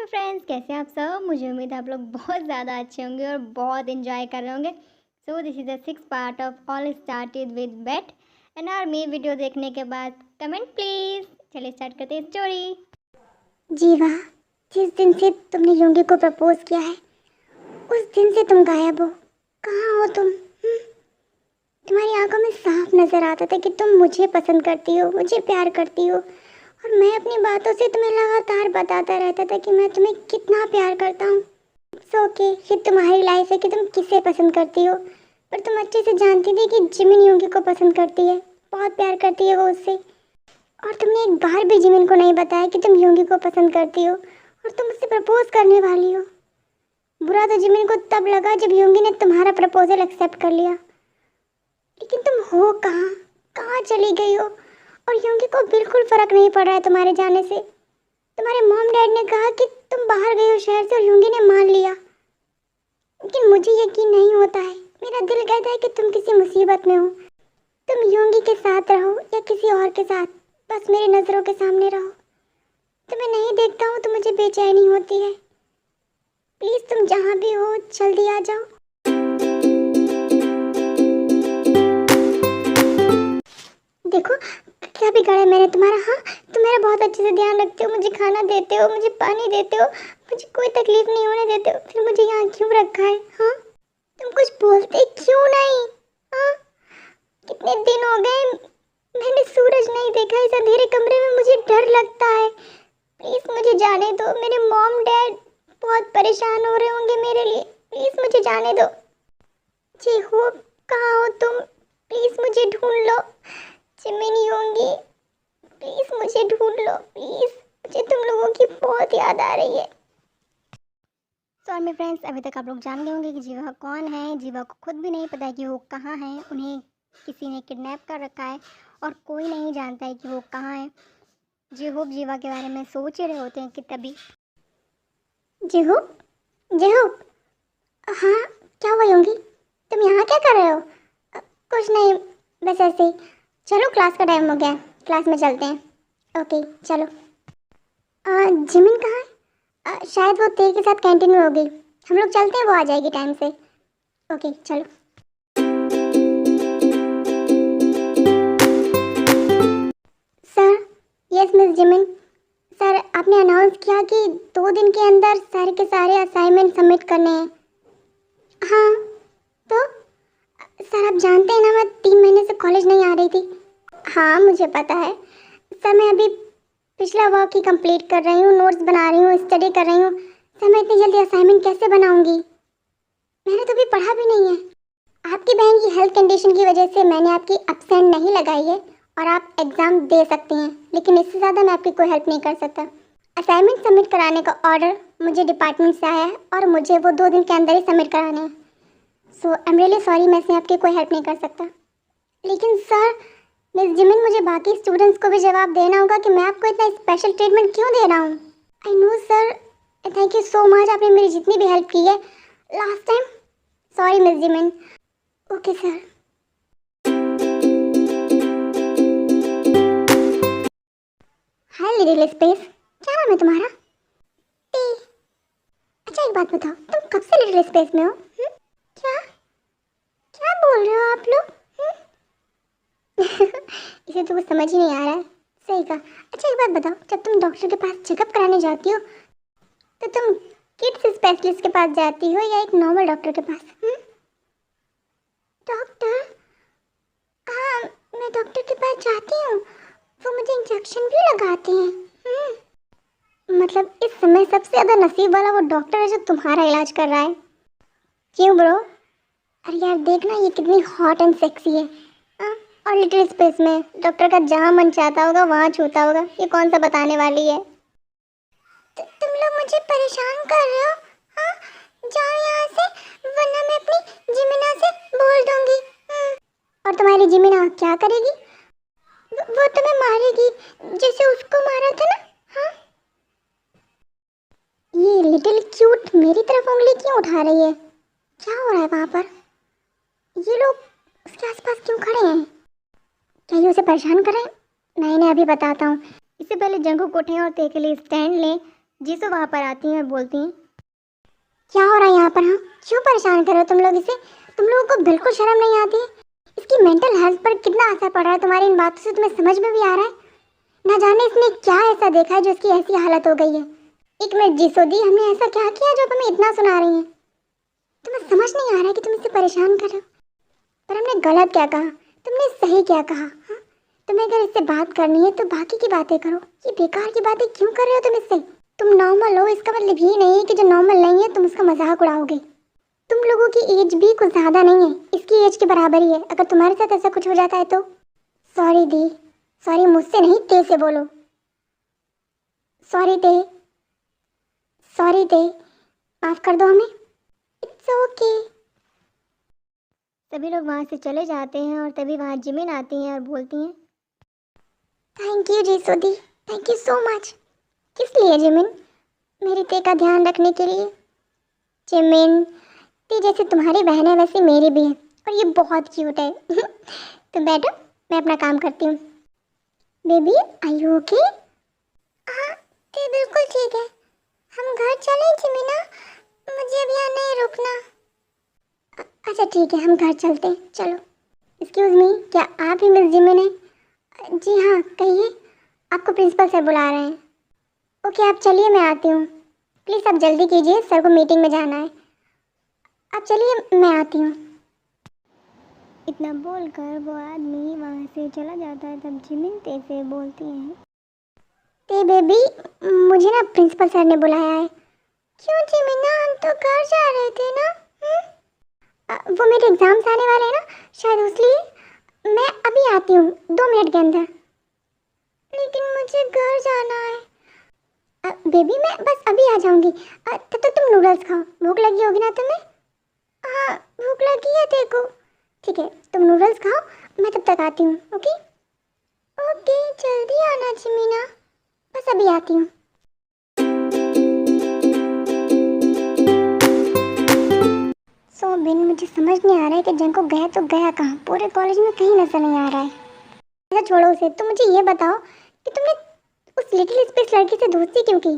Hello friends, कैसे हैं आप सब। मुझे उम्मीद है आप लोग बहुत ज़्यादा अच्छे होंगे और बहुत इन्जॉय कर रहे होंगे। So this is the 6th part of all started with bet and army video देखने के बाद कमेंट प्लीज़। चलिए स्टार्ट करते हैं स्टोरी। जीवा, जिस दिन से तुमने योंगी को प्रपोज किया है उस दिन से तुम गायब हो। कहाँ हो तुम? तुम्हारी आंखों में साफ नजर आता था कि तुम मुझे पसंद करती हो, मुझे प्यार करती हो, और मैं अपनी बातों से तुम्हें लगातार बताता रहता था कि मैं तुम्हें कितना प्यार करता हूँ। ओके, ये तुम्हारी लाइफ है कि तुम किसे पसंद करती हो, पर तुम अच्छे से जानती थी कि जिमिन योंगी को पसंद करती है, बहुत प्यार करती है वो उससे। और तुमने एक बार भी जिमिन को नहीं बताया कि तुम योंगी को पसंद करती हो और तुम उससे प्रपोज करने वाली हो। बुरा तो जिमिन को तब लगा जब योंगी ने तुम्हारा प्रपोजल एक्सेप्ट कर लिया। लेकिन तुम हो कहाँ, कहाँ चली गई हो? और योंगी को बिल्कुल फर्क नहीं पड़ रहा है तुम्हारे जाने से। तुम्हारे मॉम डैड ने कहा कि तुम बाहर गई हो शहर से और योंगी ने मान लिया, लेकिन मुझे यकीन नहीं होता है। मेरा दिल कहता है कि तुम किसी मुसीबत में हो। तुम योंगी के साथ रहो या किसी और के साथ, बस मेरी नज़रों के सामने रहो। तुम्हें नहीं देखता हूँ तो मुझे बेचैनी होती है। प्लीज़ तुम जहाँ भी हो जल्दी आ जाओ। देखो क्या बिगाड़ा है मैंने तुम्हारा? हाँ, तुम मेरा बहुत अच्छे से ध्यान रखते हो, मुझे खाना देते हो, मुझे पानी देते हो, मुझे कोई तकलीफ नहीं होने देते हो, फिर मुझे यहाँ क्यों रखा है? हाँ, तुम कुछ बोलते क्यों नहीं? हाँ, कितने दिन हो गए मैंने सूरज नहीं देखा। इस अंधेरे कमरे में मुझे डर लगता है। प्लीज़ मुझे जाने दो। मेरे मॉम डैड बहुत परेशान हो रहे होंगे मेरे लिए। प्लीज़ मुझे जाने दो। जी हो, कहाँ हो तुम? प्लीज़ मुझे ढूंढ लो। जिमिन, योंगी, प्लीज़ मुझे ढूंढ लो प्लीज़। मुझे तुम लोगों की बहुत याद आ रही है। सो मेरे फ्रेंड्स, अभी तक आप लोग जान गए होंगे कि जीवा कौन है। जीवा को खुद भी नहीं पता है कि वो कहाँ है। उन्हें किसी ने किडनैप कर रखा है और कोई नहीं जानता है कि वो कहाँ है। जी होप जीवा के बारे में सोच ही रहे होते हैं कि तभी जी हो, जी हो। हाँ, क्या हुआ योंगी? तुम यहाँ क्या कर रहे हो? कुछ नहीं, बस ऐसे ही। चलो क्लास का टाइम हो गया है, क्लास में चलते हैं। ओके चलो। जिमिन कहाँ है? शायद वो तेरे के साथ कैंटीन में होगी। हम लोग चलते हैं, वो आ जाएगी टाइम से। ओके चलो। Sir, yes miss Jimin. Sir, आपने अनाउंस किया कि 2 दिन के अंदर सारे के सारे असाइनमेंट सबमिट करने हैं। हाँ, तो सर आप जानते हैं ना, मैं 3 महीने से कॉलेज नहीं आ रही थी। हाँ मुझे पता है सर, मैं अभी पिछला वर्क ही कंप्लीट कर रही हूँ, नोट्स बना रही हूँ, स्टडी कर रही हूँ। सर मैं इतनी जल्दी असाइनमेंट कैसे बनाऊँगी? मैंने तो अभी पढ़ा भी नहीं है। आपकी बहन की हेल्थ कंडीशन की वजह से मैंने आपकी एब्सेंट नहीं लगाई है और आप एग्ज़ाम दे सकती हैं, लेकिन इससे ज़्यादा मैं आपकी कोई हेल्प नहीं कर सकता। असाइनमेंट सबमिट कराने का ऑर्डर मुझे डिपार्टमेंट से आया है और मुझे वो 2 दिन के अंदर ही सबमिट कराने हैं। सो आई एम रियली सॉरी, मैं इसमें आपकी कोई हेल्प नहीं कर सकता। लेकिन सर, मिस जिमिन, मुझे बाकी स्टूडेंट्स को भी जवाब देना होगा कि मैं आपको इतना स्पेशल ट्रीटमेंट क्यों दे रहा हूँ। I know sir, thank you so much, आपने मेरी जितनी भी हेल्प की है last time. Sorry miss Jimin. Okay sir. Hi little space, क्या नाम है तुम्हारा? टी। अच्छा एक बात बताओ, तुम कब से लिटिल स्पेस में हो? क्या क्या बोल रहे हो आप लोग? इसे तो कुछ समझ ही नहीं आ रहा है। सही कहा। अच्छा एक बात बताओ, जब तुम डॉक्टर के पास चेकअप कराने जाती हो तो तुम किड्स स्पेशलिस्ट के पास जाती हो या एक नॉर्मल डॉक्टर के पास? डॉक्टर? हाँ, मैं डॉक्टर के पास जाती हूँ, वो मुझे इंजेक्शन भी लगाते हैं। मतलब इस समय सबसे ज़्यादा नसीब वाला वो डॉक्टर है जो तुम्हारा इलाज कर रहा है। क्यों ब्रो? अरे यार देखना, ये कितनी हॉट एंड सेक्सी है। हाँ? और लिटिल स्पेस में डॉक्टर का जहाँ मन चाहता होगा वहाँ छूता होगा। ये कौन सा बताने वाली है? तुम लोग मुझे परेशान कर रहे हो? हाँ, जाओ यहाँ से, वरना मैं अपनी जिमिना से बोल दूंगी। और तुम्हारी जिमिना क्या करेगी? वो तुम्हें मारेगी जैसे उसको मारा था ना। हाँ, ये लिटिल क्यूट मेरी तरफ उंगली क्यों उठा रही है? क्या हो रहा है वहाँ पर? ये लोग उसके आसपास क्यों खड़े हैं? क्या ये उसे परेशान कर रहे हैं? मैं इन्हें अभी बताता हूँ। इससे पहले जंगू को उठें और तेरे के लिए स्टैंड लें। जीसू वहाँ पर आती हैं और बोलती हैं, क्या हो रहा है यहाँ पर? हाँ, क्यों परेशान कर रहे हो तुम लोग इसे? तुम लोगों को बिल्कुल शर्म नहीं आती है? इसकी मेंटल हेल्थ पर कितना असर पड़ रहा है तुम्हारी इन बातों से तुम्हें समझ में भी आ रहा है? ना जाने इसने क्या ऐसा देखा है जो इसकी ऐसी हालत हो गई है। एक मिनट जीसोदी, हमने ऐसा क्या किया जो तुम्हें इतना सुना रही है? तुम्हें समझ नहीं आ रहा है कि तुम इसे परेशान कर रहे हो? पर हमने गलत क्या कहा, तुमने सही क्या कहा? हाँ, तुम्हें अगर इससे बात करनी है तो बाकी की बातें करो, ये बेकार की बातें क्यों कर रहे हो तुम इससे? तुम नॉर्मल हो इसका मतलब ये नहीं है कि जो नॉर्मल नहीं है तुम उसका मजाक उड़ाओगे। तुम लोगों की एज भी कुछ ज़्यादा नहीं है, इसकी एज के बराबर ही है। अगर तुम्हारे साथ ऐसा कुछ हो जाता है तो सॉरी दी, सॉरी मुझसे नहीं, ते से बोलो। सॉरी ते, सॉरी ते, माफ़ कर दो हमें। It's okay. सभी लोग वहाँ से चले जाते हैं और तभी वहाँ जिमिन आती हैं और बोलती हैं, thank you Jisodi, thank you so much. किस लिए जिमिन? मेरी ते का ध्यान रखने के लिए। जिमिन, ते जैसे तुम्हारी बहन है वैसे मेरी भी है और ये बहुत क्यूट है। तो बैठो, मैं अपना काम करती हूँ। Baby are you okay? हाँ, ते बिल्कुल ठीक है। हम घर चलें जिमिना? मुझे अब यहाँ नहीं रुकना। अच्छा ठीक है, हम घर चलते हैं, चलो। एक्सक्यूज़ मी, क्या आप ही मिस जिमिन हैं? जी हाँ, कहिए। आपको प्रिंसिपल सर बुला रहे हैं। ओके आप चलिए, मैं आती हूँ। प्लीज़ आप जल्दी कीजिए, सर को मीटिंग में जाना है। आप चलिए, मैं आती हूँ। इतना बोलकर वो आदमी वहाँ से चला जाता है। तब जिमिन ते से बोलती हैं, ते बेबी, मुझे ना प्रिंसिपल सर ने बुलाया है। क्यों जिमिना, हम तो घर जा रहे थे ना? वो मेरे एग्ज़ाम्स आने वाले हैं ना, शायद उसलिए। मैं अभी आती हूँ 2 मिनट के अंदर। लेकिन मुझे घर जाना है। बेबी मैं बस अभी आ जाऊंगी। तब तक तुम नूडल्स खाओ, भूख लगी होगी ना तुम्हें? हाँ भूख लगी है तेरे को। ठीक है, तुम नूडल्स खाओ, मैं तब तक आती हूँ। ओके ओके, जल्दी आना जिमीना, बस अभी आती हूँ। बिन मुझे समझ नहीं आ रहा है कि जंको गया तो गया कहाँ, पूरे कॉलेज में कहीं नजर नहीं आ रहा है। अच्छा छोड़ो उसे, तुम मुझे ये बताओ कि तुमने उस लिटिल स्पेस लड़की से दोस्ती क्यों की?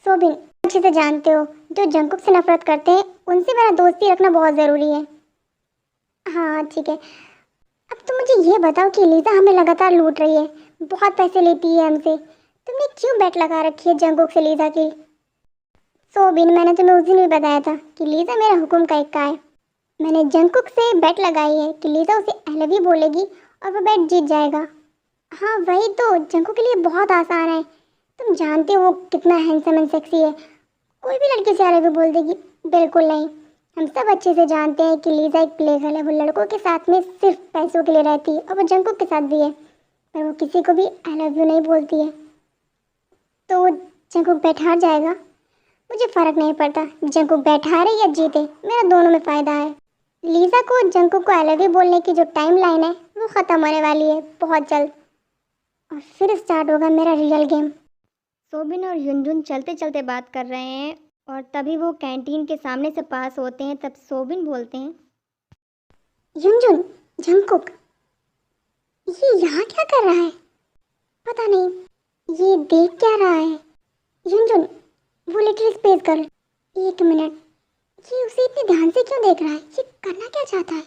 सोबिन, अच्छे से जानते हो जो जंकुक से नफरत करते हैं उनसे मेरा दोस्ती रखना बहुत ज़रूरी है। हाँ ठीक है। अब तुम मुझे ये बताओ कि लीजा हमें लगातार लूट रही है, बहुत पैसे लेती है हमसे। तुमने क्यों बेट लगा रखी है जंकुक से लीजा की? सोबिन, मैंने तुम्हें उस दिन भी बताया था कि लीजा मेरा हुक्म का इक्का है। मैंने जंकुक से बेट लगाई है कि लीजा उसे आई लव यू बोलेगी और वो बेट जीत जाएगा। हाँ वही तो, जंकुक के लिए बहुत आसान है। तुम जानते हो वो कितना हैंडसम एंड सेक्सी है, कोई भी लड़की से आई लव यू बोल देगी। बिल्कुल नहीं, हम सब अच्छे से जानते हैं कि लीजा एक प्ले गर्ल है, वो लड़कों के साथ में सिर्फ पैसों के लिए रहती है और वो जंकुक के साथ भी है, पर वो किसी को भी आई लव यू नहीं बोलती है। तो वो जंकुक बेट हार जाएगा, मुझे फ़र्क नहीं पड़ता जंकुक बैट हारे या जीते, मेरा दोनों में फ़ायदा है। लीज़ा को जंकुक को आई लव यू बोलने की जो टाइम लाइन है वो ख़त्म होने वाली है बहुत जल्द, और फिर स्टार्ट होगा मेरा रियल गेम। सोबिन और युनजुन चलते चलते बात कर रहे हैं और तभी वो कैंटीन के सामने से पास होते हैं। तब सोबिन बोलते हैं, युनजुन, जंकुक ये यहाँ क्या कर रहा है? पता नहीं, ये देख क्या रहा है? युनजुन, वो लिटिल स्पेस गर्ल, एक मिनट, ये उसे इतने ध्यान से क्यों देख रहा है? ये करना क्या चाहता है?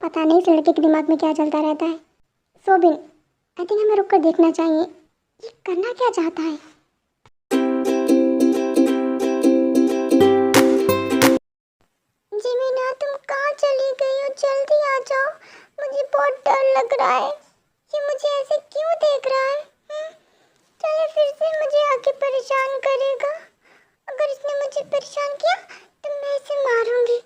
पता नहीं इस लड़के के दिमाग में क्या चलता रहता है। सोबिन, आई थिंक हमें रुक कर देखना चाहिए, ये करना क्या चाहता है? जिमीना तुम कहाँ चली गई हो? जल्दी आ जाओ, मुझे बहुत डर लग रहा है। ये मुझे ऐसे क्यों देख रहा है? चले फिर से मुझे आके परेशान करेगा। अगर इसने मुझे परेशान किया तो मैं इसे मारूंगी।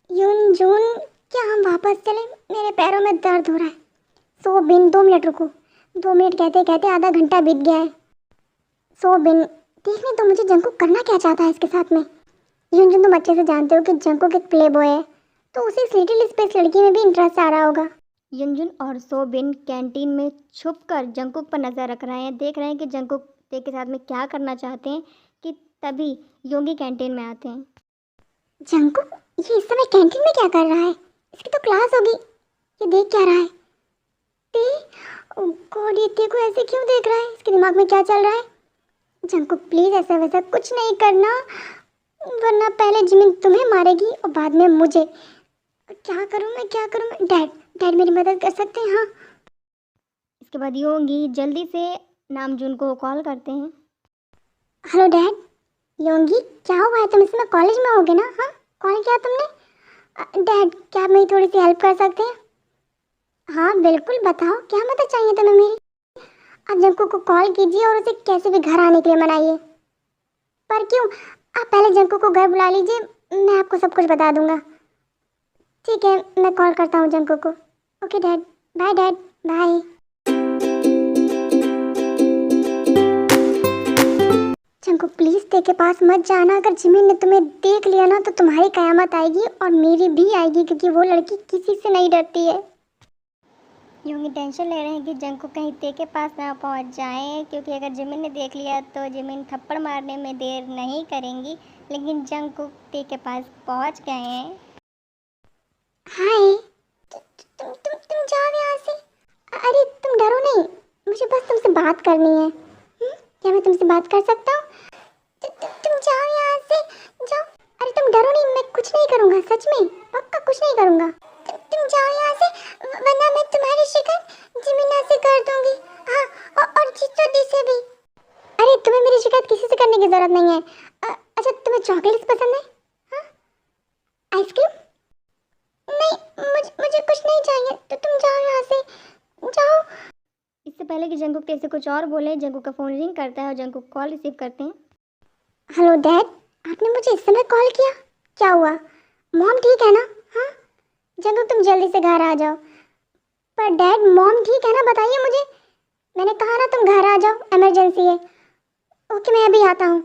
युनजुन, क्या हम वापस चलें? मेरे पैरों में दर्द हो रहा है। सोबिन 2 मिनट रुको। 2 मिनट कहते कहते आधा घंटा बीत गया है। सोबिन, देखने तो मुझे जंकुक करना क्या चाहता है इसके साथ में। युनजुन, तुम अच्छे से जानते हो कि जंकुक एक प्ले बॉय है, तो उसे इस लिटिल स्पेस लड़की में भी इंटरेस्ट आ रहा होगा। युनजुन और सोबिन कैंटीन में छुपकर जंकुक पर नज़र रख रहे हैं, देख रहे हैं कि जंकुक ते के साथ में क्या करना चाहते हैं कि तभी योंगी कैंटीन में आते हैं। जंकुक ये इस समय कैंटीन में क्या कर रहा है? इसकी तो क्लास होगी, ये देख क्या रहा है? गॉड, ये तेरे को ऐसे क्यों देख रहा है? इसके दिमाग में क्या चल रहा है? जंकुक प्लीज ऐसा वैसा कुछ नहीं करना, वरना पहले जिमिन तुम्हें मारेगी और बाद में मुझे। क्या करूं मैं, क्या करूं मैं? डैड, डैड मेरी मदद कर सकते हैं? हाँ। इसके बाद योंगी जल्दी से नामजून को कॉल करते हैं। Hello dad. योंगी क्या हुआ है? तुम इस समय कॉलेज में होगे ना? हाँ, कॉल किया तुमने? डैड क्या आप मेरी थोड़ी सी हेल्प कर सकते हैं? हाँ बिल्कुल, बताओ क्या मदद चाहिए तुम्हें मेरी? आप जंकुक को कॉल कीजिए और उसे कैसे भी घर आने के लिए मनाइए। पर क्यों? आप पहले जंकुक को घर बुला लीजिए, मैं आपको सब कुछ बता दूंगा। ठीक है, मैं कॉल करता हूँ जंकुक को। Okay dad, bye dad, bye. Jungkook please डे के पास मत जाना, अगर जिमिन ने तुम्हें देख लिया ना तो तुम्हारी कयामत आएगी और मेरी भी आएगी, क्योंकि वो लड़की किसी से नहीं डरती है। योंगी टेंशन ले रहे हैं कि जंकुक कहीं ते के पास ना पहुंच जाए, क्योंकि अगर जिमिन ने देख लिया तो जिमिन थप्पड़ मारने में देर नहीं करेंगी। लेकिन जंकुक ते के पास पहुंच गए हैं। हाय, तुम जाओ यहाँ से। अरे तुम डरो नहीं, मुझे बस तुमसे बात करनी है। क्या मैं तुमसे बात कर सकता हूँ? तुम जाओ यहाँ से, जाओ। अरे तुम डरो नहीं, मैं कुछ नहीं करूँगा, सच में पक्का कुछ नहीं करूँगा। तुम जाओ यहाँ से, वरना मैं तुम्हारी शिकायत जिमिना से कर दूँगी। हाँ, और जीतो दी से भी। अरे तुम्हें मेरी शिकायत किसी से करने की ज़रूरत नहीं है। अच्छा तुम्हें चॉकलेट्स पसंद है? हाँ, आइसक्रीम? नहीं, मुझे कुछ नहीं चाहिए, तो तुम जाओ यहाँ से, जाओ। इससे पहले कि जंकुक ते से कुछ और बोले, जंकुक का फ़ोन रिंग करता है और जंकुक कॉल रिसीव करते हैं। हेलो डैड, आपने मुझे इस समय कॉल किया? क्या हुआ? मॉम ठीक है ना? हाँ, जंकुक तुम जल्दी से घर आ जाओ। पर डैड मॉम ठीक है ना, बताइए मुझे। मैंने कहा ना तुम घर आ जाओ, इमरजेंसी है। ओके मैं अभी आता हूँ।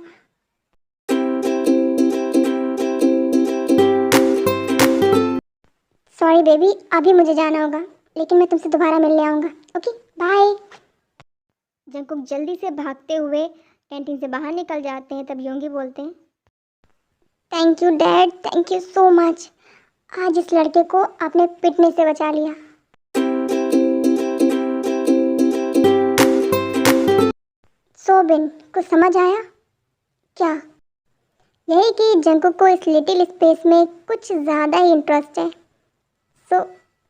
सॉरी बेबी, अभी मुझे जाना होगा, लेकिन मैं तुमसे दोबारा मिलने आऊँगा। Okay bye. जंकुक जल्दी से भागते हुए कैंटीन से बाहर निकल जाते हैं। तब योंगी बोलते हैं, thank you dad, thank you so much. आज इस लड़के को आपने पिटने से बचा लिया। सोबिन कुछ समझ आया क्या? यही कि जंकुक को इस लिटिल स्पेस में कुछ ज़्यादा ही इंटरेस्ट है। सो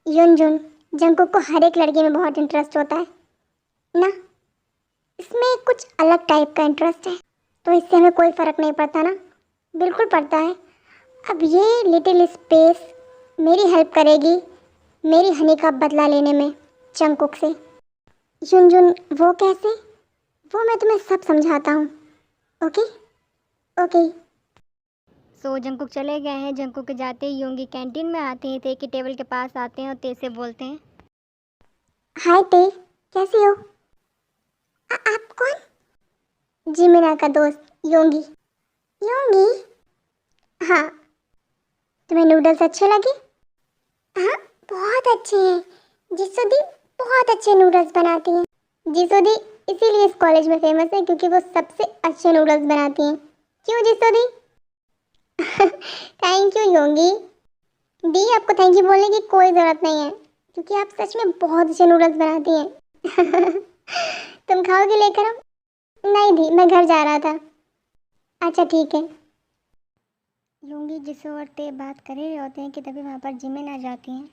युनजुन, जंकुक को हर एक लड़की में बहुत इंटरेस्ट होता है ना, इसमें कुछ अलग टाइप का इंटरेस्ट है, तो इससे हमें कोई फ़र्क नहीं पड़ता ना? बिल्कुल पड़ता है। अब ये लिटिल स्पेस मेरी हेल्प करेगी मेरी हनी का बदला लेने में जंकुक से। युनजुन वो कैसे? वो मैं तुम्हें सब समझाता हूँ। Okay okay. सो जंकुक चले गए हैं। जंकुक के जाते ही योंगी कैंटीन में आते हैं। ते के टेबल के पास आते हैं और ते से बोलते हैं, हाय ते, कैसी हो? आप कौन? जिमिना का दोस्त योंगी। योंगी? हाँ, तुम्हें नूडल्स अच्छे लगे? हाँ, बहुत अच्छे हैं। जिसोदी बहुत अच्छे नूडल्स बनाती हैं। जिसोदी इसीलिए इस कॉलेज में फेमस है, क्योंकि वो सबसे अच्छे नूडल्स बनाती हैं। क्यों जिसोदी? Thank you योंगी। दी, आपको थैंक यू बोलने की कोई ज़रूरत नहीं है, क्योंकि आप सच में बहुत अच्छे नूडल्स बनाती हैं। तुम खाओगे लेकर हम? नहीं दी, मैं घर जा रहा था। अच्छा ठीक है। योंगी जिसो और ते बात कर रहे होते हैं कि तभी वहाँ पर जिमिन आ जाती हैं।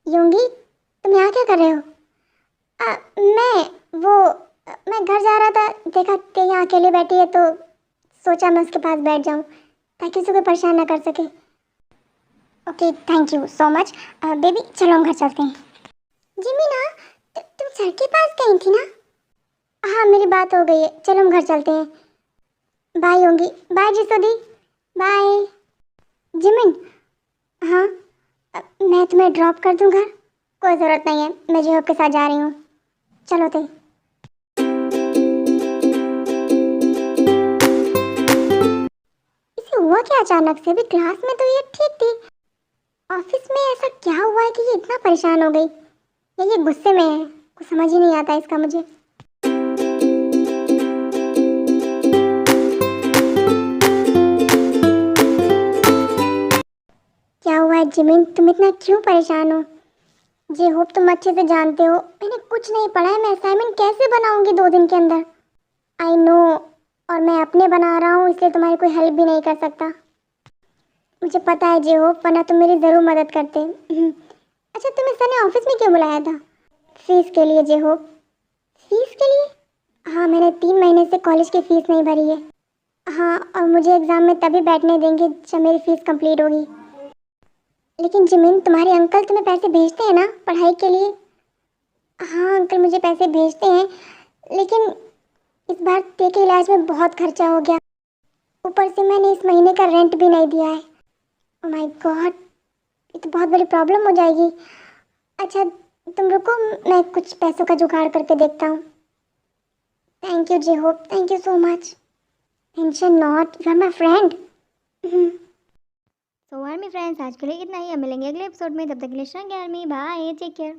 योंगी तुम यहाँ क्या कर रहे हो? मैं घर जा रहा था, देखा कि यहाँ अकेले बैठी है तो सोचा मैं उसके पास बैठ जाऊँ ताकि उसे कोई परेशान ना कर सके। Okay thank you so much. Baby चलो हम घर चलते हैं। जिमिना, तुम सर के पास गई थी ना? हाँ मेरी बात हो गई है, चलो हम घर चलते हैं। Bye Yoongi, bye Jisodi, bye. Jimin, हाँ मैं तुम्हें ड्रॉप कर दूँ घर? कोई ज़रूरत नहीं है, मैं जिहोब के साथ जा रही हूँ। चलो ते। इसे हुआ क्या अचानक से? अभी क्लास में तो ये ठीक थी, ऑफिस में ऐसा क्या हुआ है कि ये इतना परेशान हो गई? या ये गुस्से में है? कुछ समझ ही नहीं आता इसका मुझे। क्या हुआ है जिमिन, तुम इतना क्यों परेशान हो? जे होप तुम अच्छे से जानते हो मैंने कुछ नहीं पढ़ा है, मैं असाइनमेंट कैसे बनाऊंगी 2 दिन के अंदर। आई नो, और मैं अपने बना रहा हूँ इसलिए तुम्हारी कोई हेल्प भी नहीं कर सकता। मुझे पता है जे होप, वरना तुम मेरी ज़रूर मदद करते। अच्छा, तुम्हें सर ने ऑफिस में क्यों बुलाया था? फीस के लिए जे होप। फीस के लिए? हाँ, मैंने 3 महीने से कॉलेज की फ़ीस नहीं भरी है। हाँ, और मुझे एग्ज़ाम में तभी बैठने देंगे जब मेरी फ़ीस कंप्लीट होगी। लेकिन जिमिन, तुम्हारे अंकल तुम्हें पैसे भेजते हैं ना पढ़ाई के लिए? हाँ अंकल, मुझे पैसे भेजते हैं, लेकिन इस बार ते के इलाज में बहुत खर्चा हो गया। ऊपर से मैंने इस महीने का रेंट भी नहीं दिया है। ओह माय गॉड, ये तो बहुत बड़ी प्रॉब्लम हो जाएगी। अच्छा तुम रुको, मैं कुछ पैसों का जुगाड़ करके देखता हूँ। Thank you J Hope, thank you so much. Tension not, you are my friend. So army friends, आज के लिए इतना ही। अब मिलेंगे अगले एपिसोड में, तब तक के लिए बाय, टेक केयर।